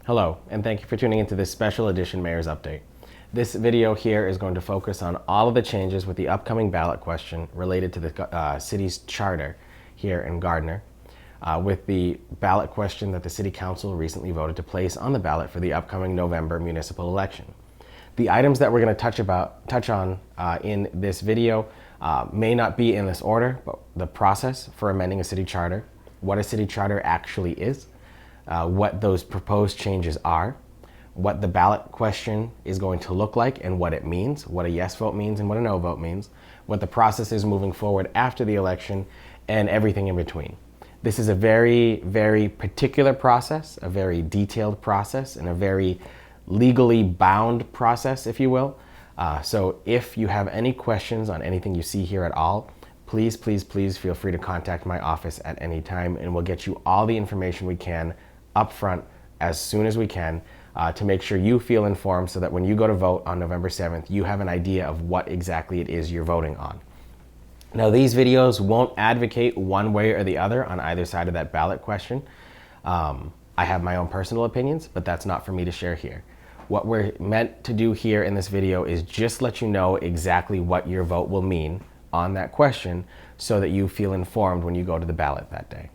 Hello, and thank you for tuning into this special edition Mayor's Update. This video here is going to focus on all of the changes with the upcoming ballot question related to the city's charter here in Gardner, with the ballot question that the City Council recently voted to place on the ballot for the upcoming November municipal election. The items that we're going to touch on in this video may not be in this order, but the process for amending a city charter, what a city charter actually is, what those proposed changes are, what the ballot question is going to look like and what it means, what a yes vote means and what a no vote means, what the process is moving forward after the election, and everything in between. This is a very, very particular process, a very detailed process, and a very legally bound process, if you will. So if you have any questions on anything you see here at all, please feel free to contact my office at any time, and we'll get you all the information we can up front as soon as we can to make sure you feel informed so that when you go to vote on November 7th, you have an idea of what exactly it is you're voting on. Now, these videos won't advocate one way or the other on either side of that ballot question. I have my own personal opinions, but that's not for me to share here. What we're meant to do here in this video is just let you know exactly what your vote will mean on that question so that you feel informed when you go to the ballot that day.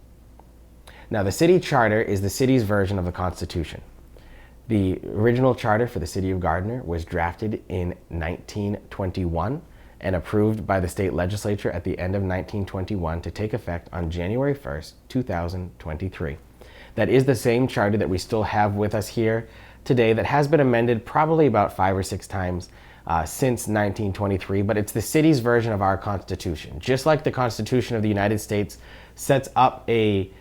Now, the city charter is the city's version of the Constitution. The original charter for the city of Gardner was drafted in 1921 and approved by the state legislature at the end of 1921 to take effect on January 1st, 2023. That is the same charter that we still have with us here today that has been amended probably about 5 or 6 times since 1923, but it's the city's version of our Constitution. Just like the Constitution of the United States sets up a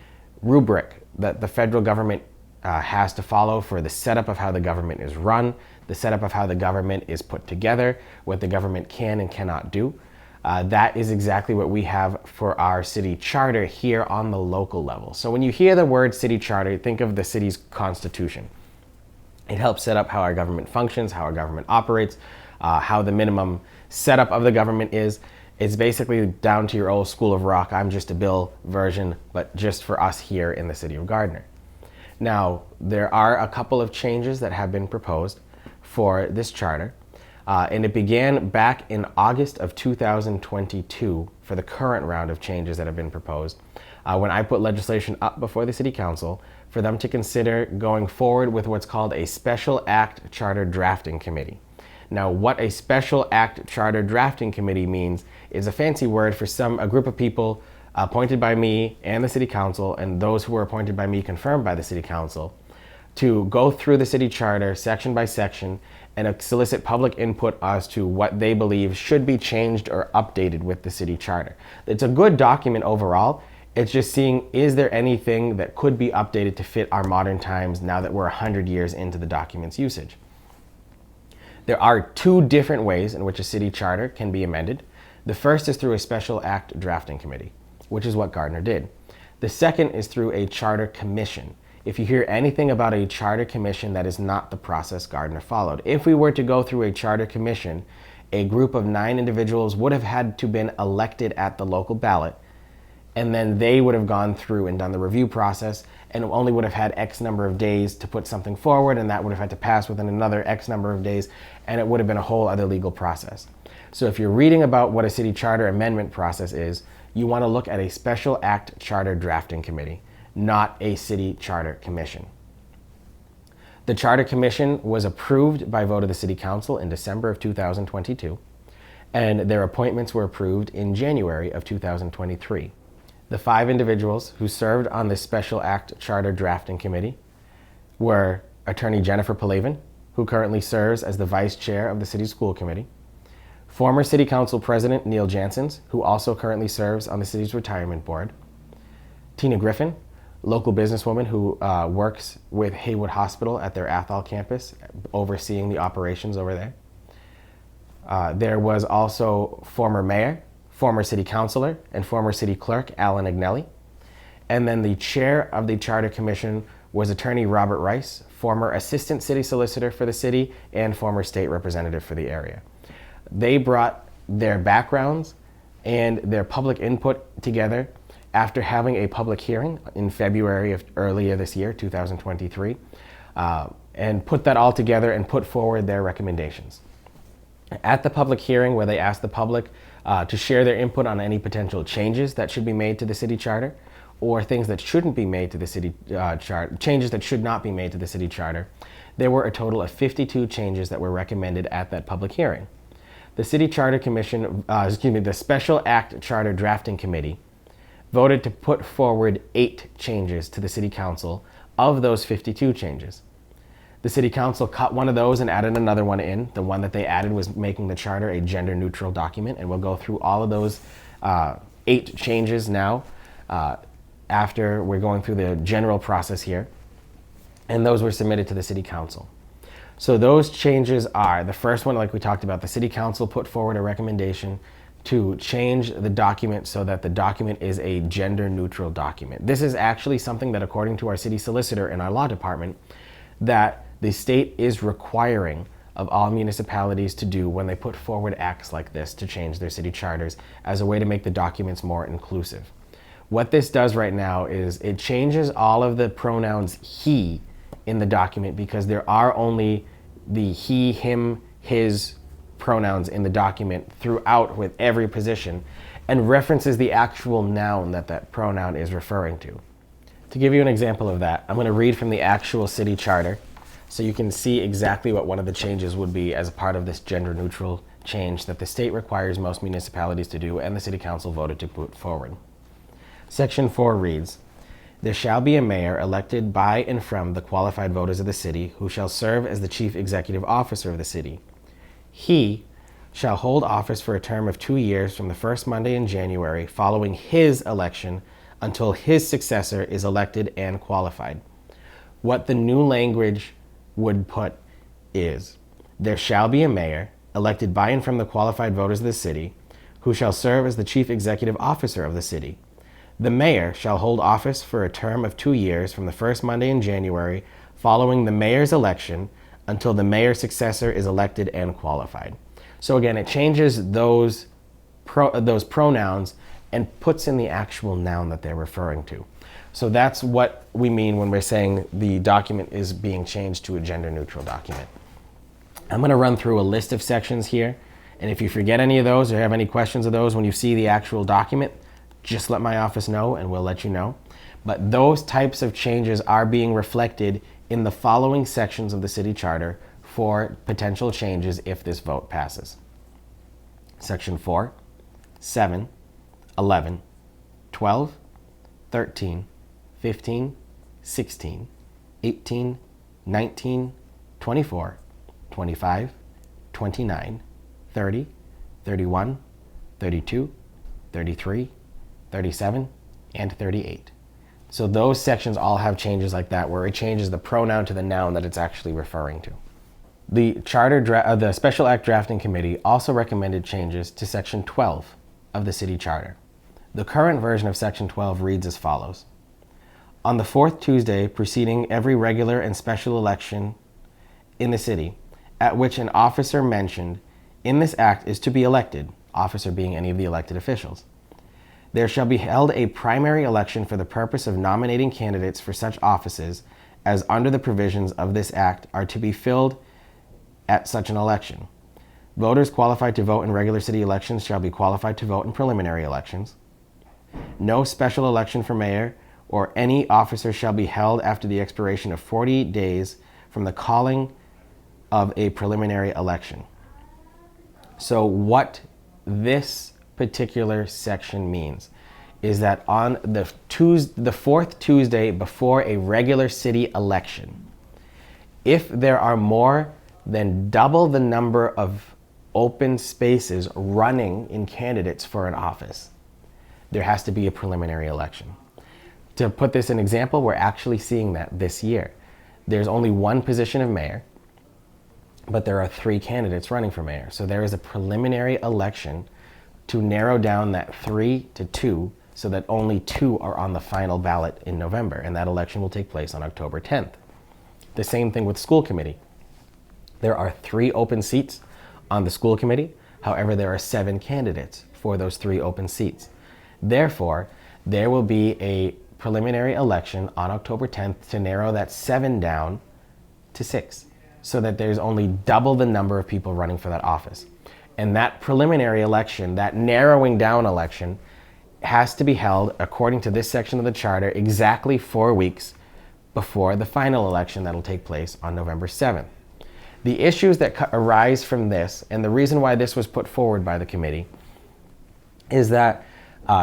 rubric that the federal government has to follow for the setup of how the government is run, the setup of how the government is put together, what the government can and cannot do. That is exactly what we have for our city charter here on the local level. So when you hear the word city charter, think of the city's constitution. It helps set up how our government functions, how our government operates, how the minimum setup of the government is. It's basically down to your old School of Rock, I'm just a bill version, but just for us here in the city of Gardner. Now, there are a couple of changes that have been proposed for this charter, and it began back in August of 2022 for the current round of changes that have been proposed, when I put legislation up before the City Council for them to consider going forward with what's called a Special Act Charter Drafting Committee. Now, what a Special Act Charter Drafting Committee means is a fancy word for a group of people appointed by me and the City Council, and those who were appointed by me confirmed by the City Council, to go through the city charter section by section and solicit public input as to what they believe should be changed or updated with the city charter. It's a good document overall. It's just seeing, is there anything that could be updated to fit our modern times now that we're 100 years into the document's usage? There are 2 different ways in which a city charter can be amended. The first is through a Special Act Drafting Committee, which is what Gardner did. The second is through a charter commission. If you hear anything about a charter commission, that is not the process Gardner followed. If we were to go through a charter commission, a group of 9 individuals would have had to been elected at the local ballot, and then they would have gone through and done the review process and only would have had X number of days to put something forward, and that would have had to pass within another X number of days, and it would have been a whole other legal process. So if you're reading about what a city charter amendment process is, you want to look at a Special Act Charter Drafting Committee, not a City Charter Commission. The Charter Commission was approved by vote of the City Council in December of 2022, and their appointments were approved in January of 2023. The 5 individuals who served on the Special Act Charter Drafting Committee were Attorney Jennifer Palavin, who currently serves as the Vice Chair of the City School Committee, former City Council President Neil Janssens, who also currently serves on the city's Retirement Board, Tina Griffin, local businesswoman who works with Haywood Hospital at their Athol campus, overseeing the operations over there. There was also former mayor, former city councilor, and former city clerk Alan Agnelli. And then the chair of the Charter Commission was attorney Robert Rice, former assistant city solicitor for the city and former state representative for the area. They brought their backgrounds and their public input together after having a public hearing in February of earlier this year, 2023, and put that all together and put forward their recommendations. At the public hearing, where they asked the public to share their input on any potential changes that should be made to the city charter, or things that shouldn't be made to the city charter, changes that should not be made to the city charter, there were a total of 52 changes that were recommended at that public hearing. The City Charter Commission, the Special Act Charter Drafting Committee, voted to put forward 8 changes to the City Council of those 52 changes. The City Council cut one of those and added another one in. The one that they added was making the charter a gender-neutral document, and we'll go through all of those 8 changes now after we're going through the general process here, and those were submitted to the City Council. So those changes are, the first one, like we talked about, the City Council put forward a recommendation to change the document so that the document is a gender-neutral document. This is actually something that, according to our city solicitor in our law department, that the state is requiring of all municipalities to do when they put forward acts like this to change their city charters as a way to make the documents more inclusive. What this does right now is it changes all of the pronouns he in the document, because there are only the he, him, his pronouns in the document throughout with every position, and references the actual noun that that pronoun is referring to. To give you an example of that, I'm going to read from the actual city charter so you can see exactly what one of the changes would be as a part of this gender neutral change that the state requires most municipalities to do and the city council voted to put forward. Section 4 reads, "There shall be a mayor elected by and from the qualified voters of the city, who shall serve as the chief executive officer of the city. He shall hold office for a term of 2 years from the first Monday in January following his election until his successor is elected and qualified." What the new language would put is, "There shall be a mayor elected by and from the qualified voters of the city, who shall serve as the chief executive officer of the city. The mayor shall hold office for a term of 2 years from the first Monday in January following the mayor's election until the mayor's successor is elected and qualified." So again, it changes those pronouns and puts in the actual noun that they're referring to. So that's what we mean when we're saying the document is being changed to a gender-neutral document. I'm going to run through a list of sections here, and if you forget any of those or have any questions of those when you see the actual document, just let my office know and we'll let you know. But those types of changes are being reflected in the following sections of the city charter for potential changes if this vote passes. Section 4, 7, 11, 12, 13, 15, 16, 18, 19, 24, 25, 29, 30, 31, 32, 33, 37, and 38. So those sections all have changes like that, where it changes the pronoun to the noun that it's actually referring to. The the Special Act Drafting Committee also recommended changes to Section 12 of the City Charter. The current version of Section 12 reads as follows: "On the 4th Tuesday preceding every regular and special election in the city, at which an officer mentioned in this act is to be elected," officer being any of the elected officials, "there shall be held a primary election for the purpose of nominating candidates for such offices as under the provisions of this act are to be filled at such an election. Voters qualified to vote in regular city elections shall be qualified to vote in preliminary elections. No special election for mayor or any officer shall be held after the expiration of 40 days from the calling of a preliminary election." So what this particular section means is that on the 4th Tuesday before a regular city election, if there are more than double the number of open spaces running in candidates for an office, there has to be a preliminary election. To put this in example, we're actually seeing that this year. There's only one position of mayor, but there are 3 candidates running for mayor. So there is a preliminary election to narrow down that 3 to 2 so that only 2 are on the final ballot in November, and that election will take place on October 10th. The same thing with school committee. There are 3 open seats on the school committee. However, there are 7 candidates for those 3 open seats. Therefore, there will be a preliminary election on October 10th to narrow that 7 down to 6, so that there's only double the number of people running for that office. And that preliminary election, that narrowing down election, has to be held, according to this section of the charter, exactly 4 weeks before the final election that'll take place on November 7th. The issues that arise from this, and the reason why this was put forward by the committee, is that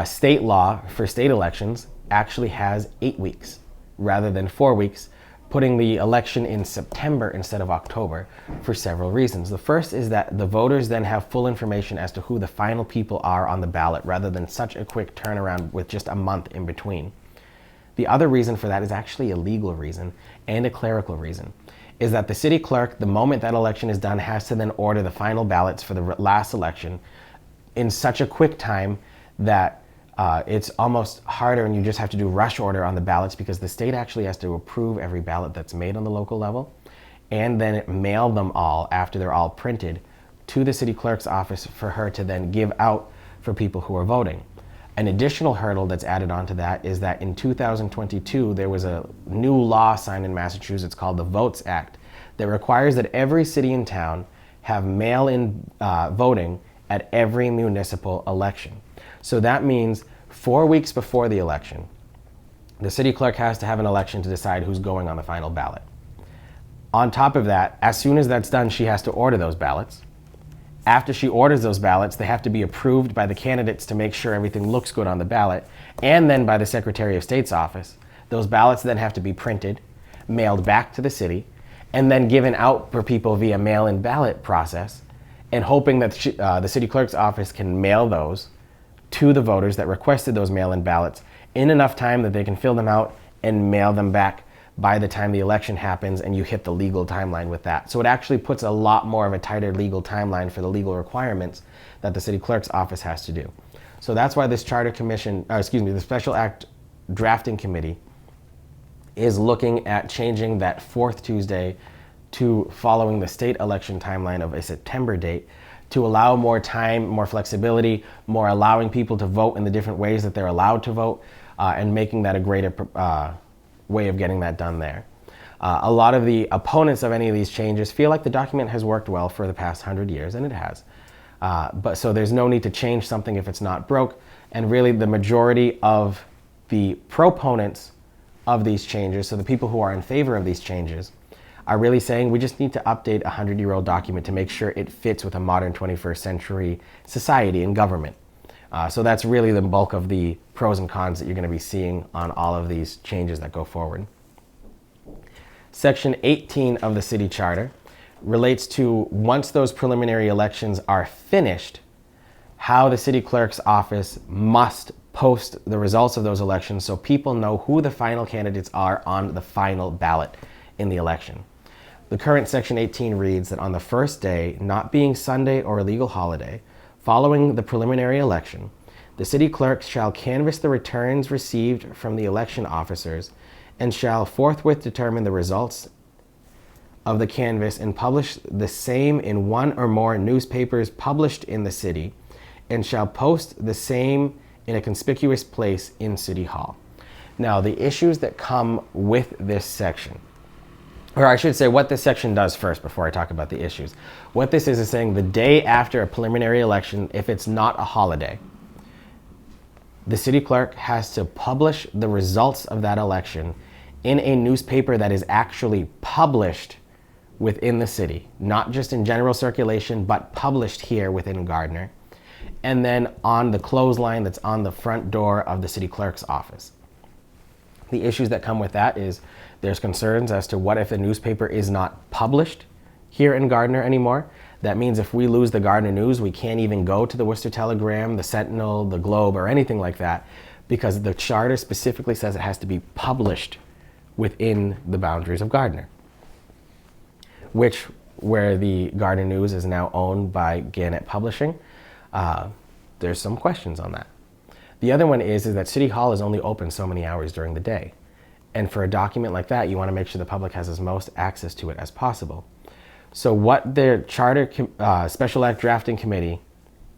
state law for state elections actually has 8 weeks rather than 4 weeks, putting the election in September instead of October for several reasons. The first is that the voters then have full information as to who the final people are on the ballot, rather than such a quick turnaround with just a month in between. The other reason for that is actually a legal reason and a clerical reason, is that the city clerk, the moment that election is done, has to then order the final ballots for the last election in such a quick time that it's almost harder, and you just have to do rush order on the ballots, because the state actually has to approve every ballot that's made on the local level and then mail them all after they're all printed to the city clerk's office for her to then give out for people who are voting. An additional hurdle that's added onto that is that in 2022, there was a new law signed in Massachusetts called the Votes Act that requires that every city and town have mail-in voting at every municipal election. So that means 4 weeks before the election, the city clerk has to have an election to decide who's going on the final ballot. On top of that, as soon as that's done, she has to order those ballots. After she orders those ballots, they have to be approved by the candidates to make sure everything looks good on the ballot, and then by the Secretary of State's office. Those ballots then have to be printed, mailed back to the city, and then given out for people via mail-in ballot process, and hoping that the city clerk's office can mail those to the voters that requested those mail-in ballots in enough time that they can fill them out and mail them back by the time the election happens, and you hit the legal timeline with that. So it actually puts a lot more of a tighter legal timeline for the legal requirements that the city clerk's office has to do. So that's why this charter commission, the Special Act Drafting Committee is looking at changing that 4th Tuesday to following the state election timeline of a September date, to allow more time, more flexibility, more allowing people to vote in the different ways that they're allowed to vote, and making that a greater way of getting that done there. A lot of the opponents of any of these changes feel like the document has worked well for the past 100 years, and it has. But so there's no need to change something if it's not broke, and really the majority of the proponents of these changes, so the people who are in favor of these changes, are really saying we just need to update a 100-year-old document to make sure it fits with a modern 21st century society and government. So that's really the bulk of the pros and cons that you're going to be seeing on all of these changes that go forward. Section 18 of the city charter relates to, once those preliminary elections are finished, how the city clerk's office must post the results of those elections so people know who the final candidates are on the final ballot in the election. The current Section 18 reads that on the first day, not being Sunday or a legal holiday, following the preliminary election, the city clerk shall canvass the returns received from the election officers and shall forthwith determine the results of the canvass and publish the same in one or more newspapers published in the city, and shall post the same in a conspicuous place in City Hall. Now, the issues that come with this section, or I should say what this section does first before I talk about the issues. What this is saying the day after a preliminary election, if it's not a holiday, the city clerk has to publish the results of that election in a newspaper that is actually published within the city, not just in general circulation, but published here within Gardner, and then on the clothesline that's on the front door of the city clerk's office. The issues that come with that is there's concerns as to what if the newspaper is not published here in Gardner anymore. That means if we lose the Gardner News, we can't even go to the Worcester Telegram, the Sentinel, the Globe, or anything like that, because the charter specifically says it has to be published within the boundaries of Gardner, where the Gardner News is now owned by Gannett Publishing. There's some questions on that. The other one is that City Hall is only open so many hours during the day. And for a document like that, you want to make sure the public has as most access to it as possible. So what the Charter Special Act Drafting Committee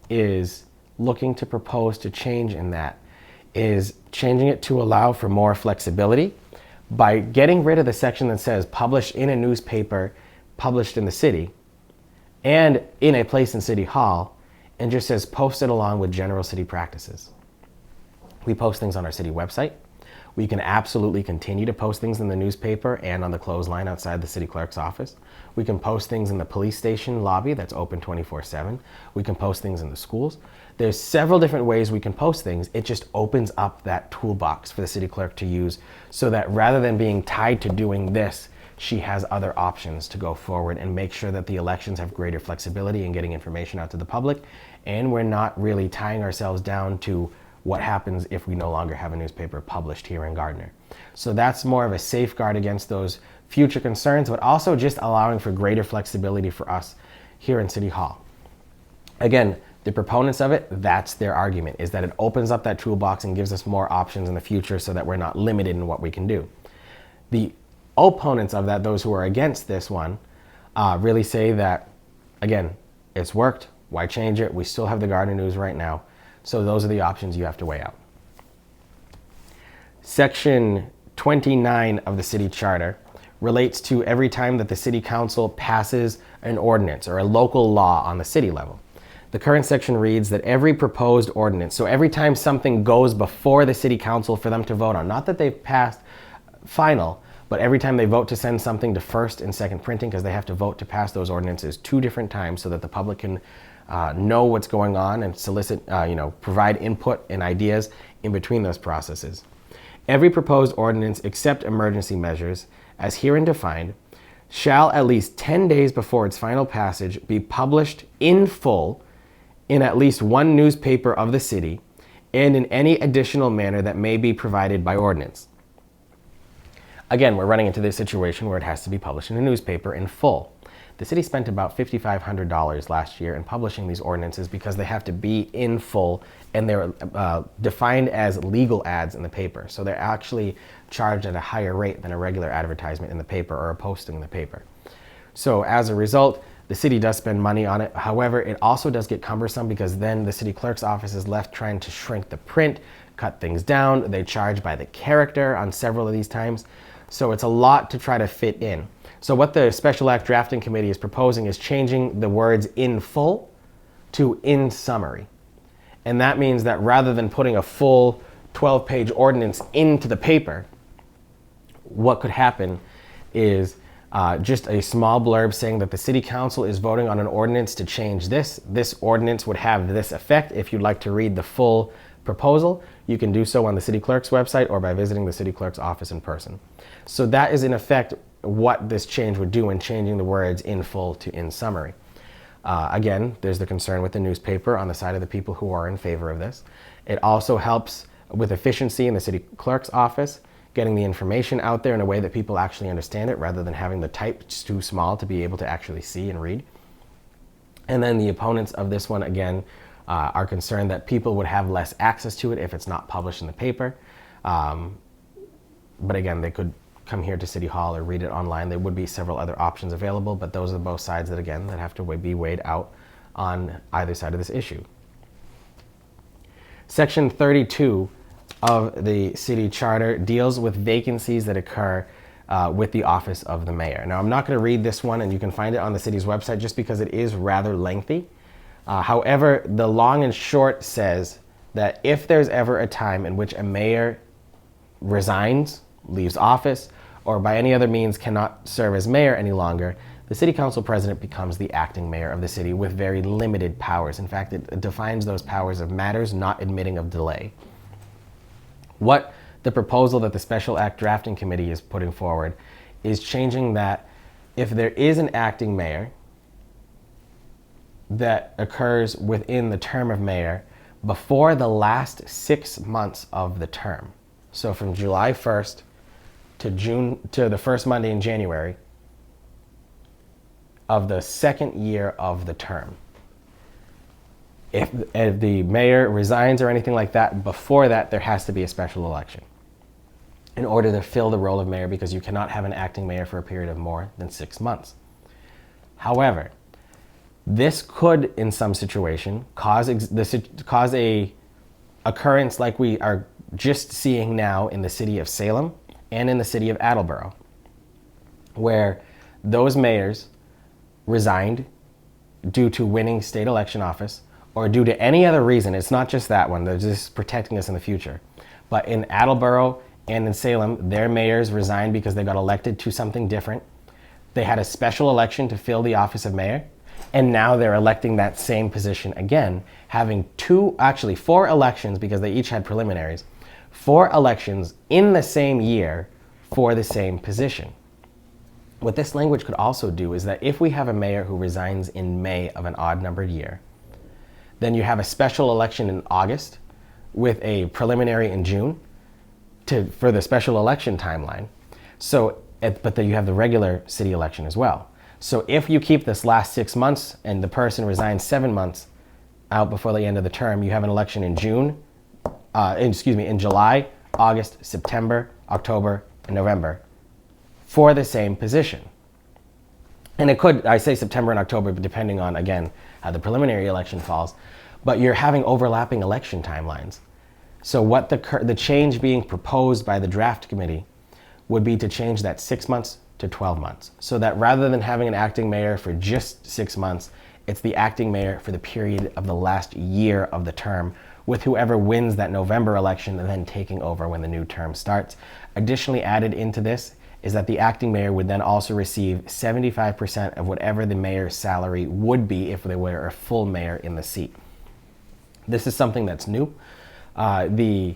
is looking to propose to change in that is changing it to allow for more flexibility, By getting rid of the section that says published in a newspaper, published in the city, and in a place in City Hall, and just says posted along with general city practices. We post things on our city website. We can absolutely continue to post things in the newspaper and on the clothesline outside the city clerk's office. We can post things in the police station lobby that's open 24/7. We can post things in the schools. There's several different ways we can post things. It just opens up that toolbox for the city clerk to use so that rather than being tied to doing this, she has other options to go forward and make sure that the elections have greater flexibility in getting information out to the public. And we're not really tying ourselves down to what happens if we no longer have a newspaper published here in Gardner. So that's more of a safeguard against those future concerns, but also just allowing for greater flexibility for us here in City Hall. Again, the proponents of it, that's their argument, is that it opens up that toolbox and gives us more options in the future so that we're not limited in what we can do. The opponents of that, those who are against this one, really say that, again, it's worked, why change it? We still have the Gardner News right now. So those are the options you have to weigh out. Section 29 of the city charter relates to every time that the city council passes an ordinance or a local law on the city level. The current section reads that every proposed ordinance, so every time something goes before the city council for them to vote on, not that they've passed final, but every time they vote to send something to first and second printing, because they have to vote to pass those ordinances 2 different times so that the public can know what's going on and solicit, provide input and ideas in between those processes. Every proposed ordinance except emergency measures, as herein defined, shall at least 10 days before its final passage be published in full in at least one newspaper of the city and in any additional manner that may be provided by ordinance. Again, we're running into this situation where it has to be published in a newspaper in full. The city spent about $5,500 last year in publishing these ordinances because they have to be in full and they're defined as legal ads in the paper. So they're actually charged at a higher rate than a regular advertisement in the paper or a posting in the paper. So as a result, the city does spend money on it. However, it also does get cumbersome because then the city clerk's office is left trying to shrink the print, cut things down. They charge by the character on several of these times. So it's a lot to try to fit in. So what the Special Act Drafting Committee is proposing is changing the words in full to in summary. And that means that rather than putting a full 12-page ordinance into the paper, what could happen is just a small blurb saying that the City Council is voting on an ordinance to change this. This ordinance would have this effect. If you'd like to read the full proposal, you can do so on the City Clerk's website or by visiting the City Clerk's office in person. So that is in effect what this change would do in changing the words in full to in summary. Again, there's the concern with the newspaper on the side of the people who are in favor of this. It also helps with efficiency in the city clerk's office, getting the information out there in a way that people actually understand it rather than having the type too small to be able to actually see and read. And then the opponents of this one, again, are concerned that people would have less access to it if it's not published in the paper. But again, they could come here to City Hall or read it online. There would be several other options available, but those are both sides that, again, that have to be weighed out on either side of this issue. Section 32 of the city charter deals with vacancies that occur with the office of the mayor. Now, I'm not going to read this one, and you can find it on the city's website just because it is rather lengthy. However, the long and short says that if there's ever a time in which a mayor resigns, leaves office, or by any other means cannot serve as mayor any longer, the city council president becomes the acting mayor of the city with very limited powers. In fact, it defines those powers of matters not admitting of delay. What the proposal that the Special Act Drafting Committee is putting forward is changing that if there is an acting mayor that occurs within the term of mayor before the last 6 months of the term, so from July 1st to the first Monday in January of the second year of the term. If the mayor resigns or anything like that, before that, there has to be a special election in order to fill the role of mayor, because you cannot have an acting mayor for a period of more than 6 months. However, this could, in some situation, cause a occurrence like we are just seeing now in the city of Salem and in the city of Attleboro, where those mayors resigned due to winning state election office or due to any other reason. It's not just that one, they're just protecting us in the future. But in Attleboro and in Salem, their mayors resigned because they got elected to something different. They had a special election to fill the office of mayor, and now they're electing that same position again, having four elections, because they each had preliminaries, 4 elections in the same year for the same position. What this language could also do is that if we have a mayor who resigns in May of an odd-numbered year, then you have a special election in August with a preliminary in June for the special election timeline. But then you have the regular city election as well. So if you keep this last 6 months and the person resigns 7 months out before the end of the term, you have an election in in July, August, September, October, and November for the same position. And it could, I say September and October, but depending on, again, how the preliminary election falls, but you're having overlapping election timelines. So what the change being proposed by the draft committee would be to change that 6 months to 12 months. So that rather than having an acting mayor for just 6 months, it's the acting mayor for the period of the last year of the term, with whoever wins that November election and then taking over when the new term starts. Additionally added into this is that the acting mayor would then also receive 75% of whatever the mayor's salary would be if they were a full mayor in the seat. This is something that's new. The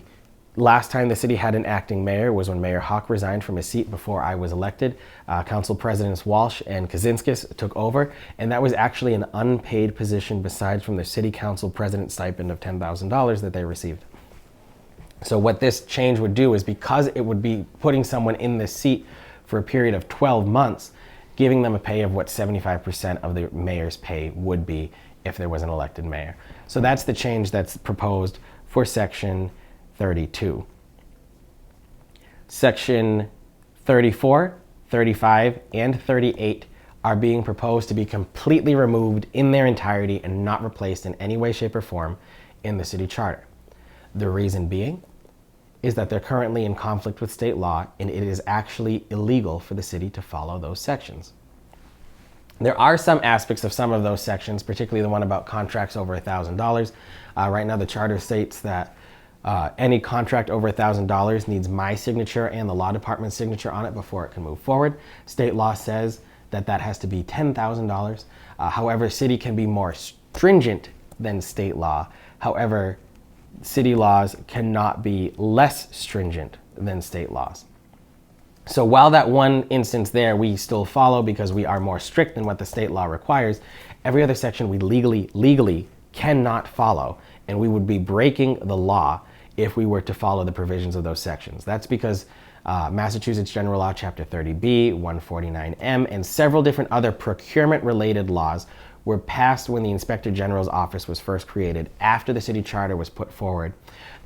last time the city had an acting mayor was when Mayor Hawk resigned from his seat before I was elected. Council Presidents Walsh and Kaczynskis took over, and that was actually an unpaid position besides from the city council president stipend of $10,000 that they received. So what this change would do is, because it would be putting someone in this seat for a period of 12 months, giving them a pay of what 75% of the mayor's pay would be if there was an elected mayor. So that's the change that's proposed for Section 32. Section 34, 35, and 38 are being proposed to be completely removed in their entirety and not replaced in any way, shape, or form in the city charter. The reason being is that they're currently in conflict with state law, and it is actually illegal for the city to follow those sections. There are some aspects of some of those sections, particularly the one about contracts over $1,000. Right now the charter states that any contract over $1,000 needs my signature and the law department's signature on it before it can move forward. State law says that that has to be $10,000. However, city can be more stringent than state law. However, city laws cannot be less stringent than state laws. So while that one instance there we still follow because we are more strict than what the state law requires, every other section we legally cannot follow, and we would be breaking the law if we were to follow the provisions of those sections. That's because Massachusetts General Law Chapter 30B, 149M, and several different other procurement-related laws were passed when the Inspector General's office was first created after the city charter was put forward,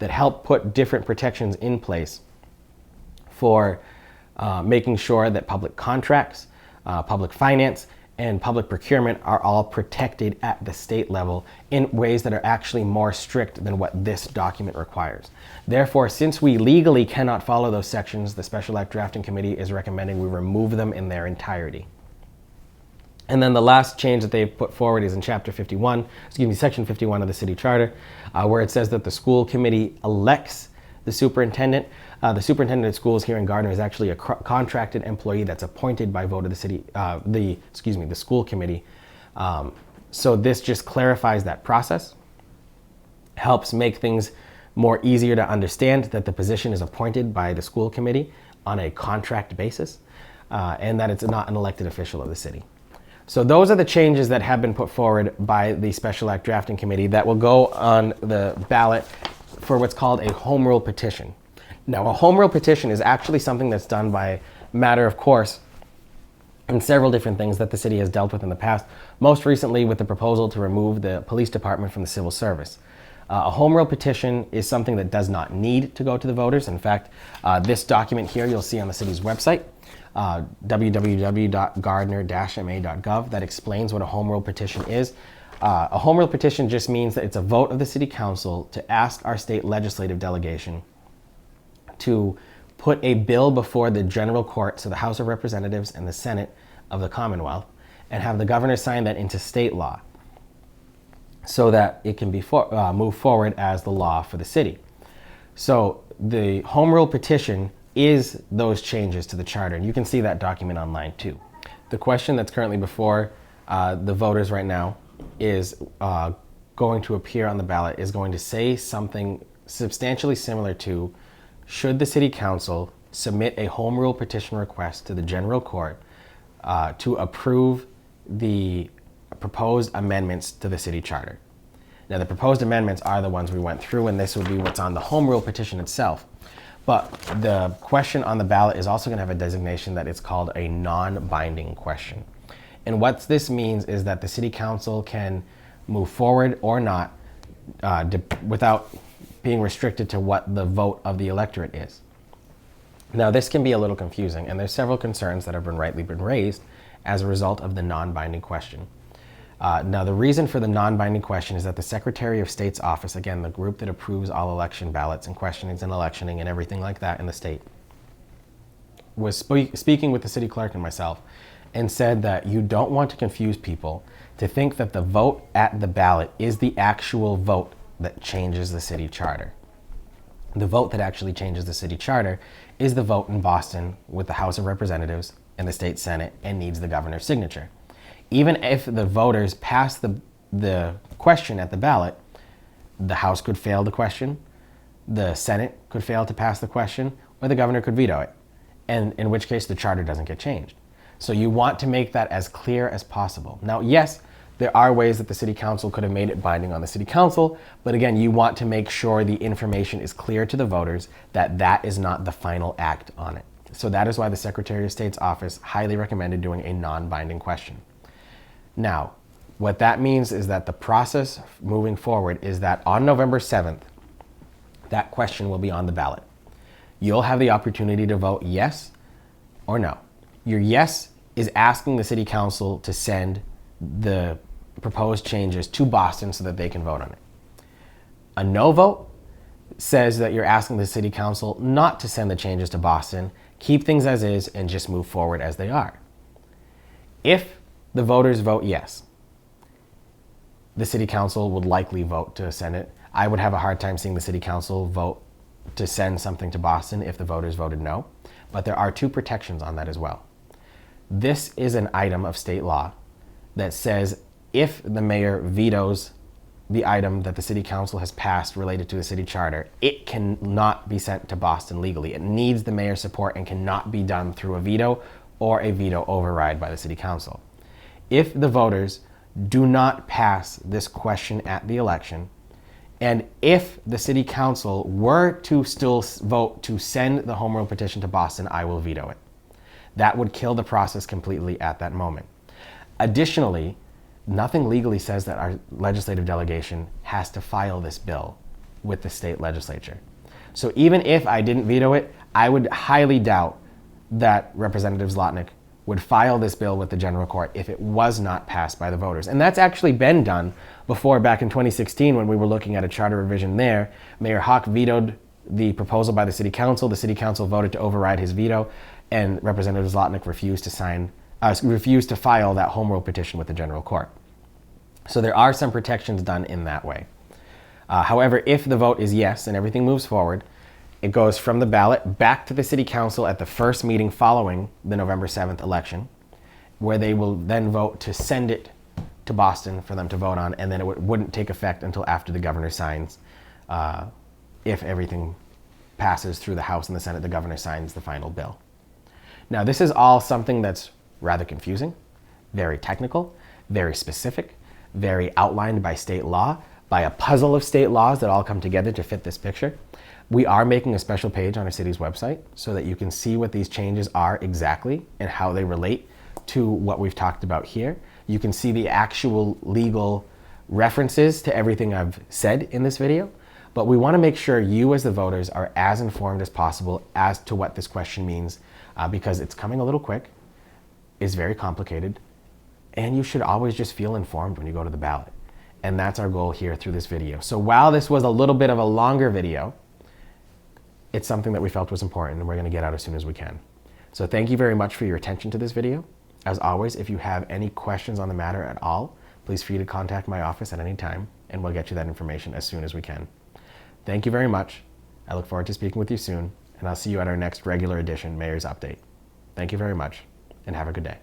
that helped put different protections in place for making sure that public contracts, public finance, and public procurement are all protected at the state level in ways that are actually more strict than what this document requires. Therefore, since we legally cannot follow those sections, the Special Act Drafting Committee is recommending we remove them in their entirety. And then the last change that they've put forward is in Section 51 of the City Charter, where it says that the school committee elects the superintendent. The superintendent of schools here in Gardner is actually a contracted employee that's appointed by vote of the city, the school committee. So this just clarifies that process, helps make things more easier to understand that the position is appointed by the school committee on a contract basis, and that it's not an elected official of the city. So those are the changes that have been put forward by the Special Act Drafting Committee that will go on the ballot for what's called a home rule petition. Now, a home rule petition is actually something that's done by matter of course in several different things that the city has dealt with in the past, most recently with the proposal to remove the police department from the civil service. A home rule petition is something that does not need to go to the voters. In fact, this document here you'll see on the city's website, www.gardner-ma.gov, that explains what a home rule petition is. A home rule petition just means that it's a vote of the city council to ask our state legislative delegation to put a bill before the general court, so the House of Representatives and the Senate of the Commonwealth, and have the governor sign that into state law so that it can be moved forward as the law for the city. So the home rule petition is those changes to the charter, and you can see that document online too. The question that's currently before the voters right now is going to appear on the ballot is going to say something substantially similar to, should the city council submit a home rule petition request to the general court to approve the proposed amendments to the city charter. Now, the proposed amendments are the ones we went through, and this would be what's on the home rule petition itself. But the question on the ballot is also going to have a designation that it's called a non-binding question. And what this means is that the city council can move forward or not without being restricted to what the vote of the electorate is. Now, this can be a little confusing, and there's several concerns that have rightly been raised as a result of the non-binding question. Now, the reason for the non-binding question is that the Secretary of State's office, again, the group that approves all election ballots and questionings and electioning and everything like that in the state, was speaking with the city clerk and myself and said that you don't want to confuse people to think that the vote at the ballot is the actual vote that changes the city charter. The vote that actually changes the city charter is the vote in Boston with the House of Representatives and the state Senate and needs the governor's signature. Even if the voters pass the question at the ballot, the House could fail the question, the Senate could fail to pass the question, or the governor could veto it, and in which case the charter doesn't get changed. So you want to make that as clear as possible. Now, yes, there are ways that the city council could have made it binding on the city council, but again, you want to make sure the information is clear to the voters that that is not the final act on it. So that is why the Secretary of State's office highly recommended doing a non-binding question. Now, what that means is that the process moving forward is that on November 7th, that question will be on the ballot. You'll have the opportunity to vote yes or no. Your yes is asking the city council to send the proposed changes to Boston so that they can vote on it. A no vote says that you're asking the city council not to send the changes to Boston, keep things as is, and just move forward as they are. If the voters vote yes, the city council would likely vote to send it. I would have a hard time seeing the city council vote to send something to Boston if the voters voted no, but there are two protections on that as well. This is an item of state law that says if the mayor vetoes the item that the city council has passed related to the city charter, it cannot be sent to Boston legally. It needs the mayor's support and cannot be done through a veto or a veto override by the city council. If the voters do not pass this question at the election, and if the city council were to still vote to send the home rule petition to Boston, I will veto it. That would kill the process completely at that moment. Additionally, nothing legally says that our legislative delegation has to file this bill with the state legislature. So even if I didn't veto it, I would highly doubt that Representative Zlotnick would file this bill with the general court if it was not passed by the voters. And that's actually been done before, back in 2016 when we were looking at a charter revision there. Mayor Hawk vetoed the proposal by the city council. The city council voted to override his veto, and Representative Zlotnick refused to file that home rule petition with the general court. So there are some protections done in that way. However, if the vote is yes and everything moves forward, it goes from the ballot back to the city council at the first meeting following the November 7th election, where they will then vote to send it to Boston for them to vote on, and then it wouldn't take effect until after the governor signs. If everything passes through the House and the Senate, the governor signs the final bill. Now, this is all something that's rather confusing, very technical, very specific, very outlined by state law, by a puzzle of state laws that all come together to fit this picture. We are making a special page on our city's website so that you can see what these changes are exactly and how they relate to what we've talked about here. You can see the actual legal references to everything I've said in this video, but we want to make sure you as the voters are as informed as possible as to what this question means, because it's coming a little quick, it's very complicated, and you should always just feel informed when you go to the ballot. And that's our goal here through this video. So while this was a little bit of a longer video, it's something that we felt was important and we're going to get out as soon as we can. So thank you very much for your attention to this video. As always, if you have any questions on the matter at all, please feel free to contact my office at any time and we'll get you that information as soon as we can. Thank you very much. I look forward to speaking with you soon, and I'll see you at our next regular edition Mayor's Update. Thank you very much and have a good day.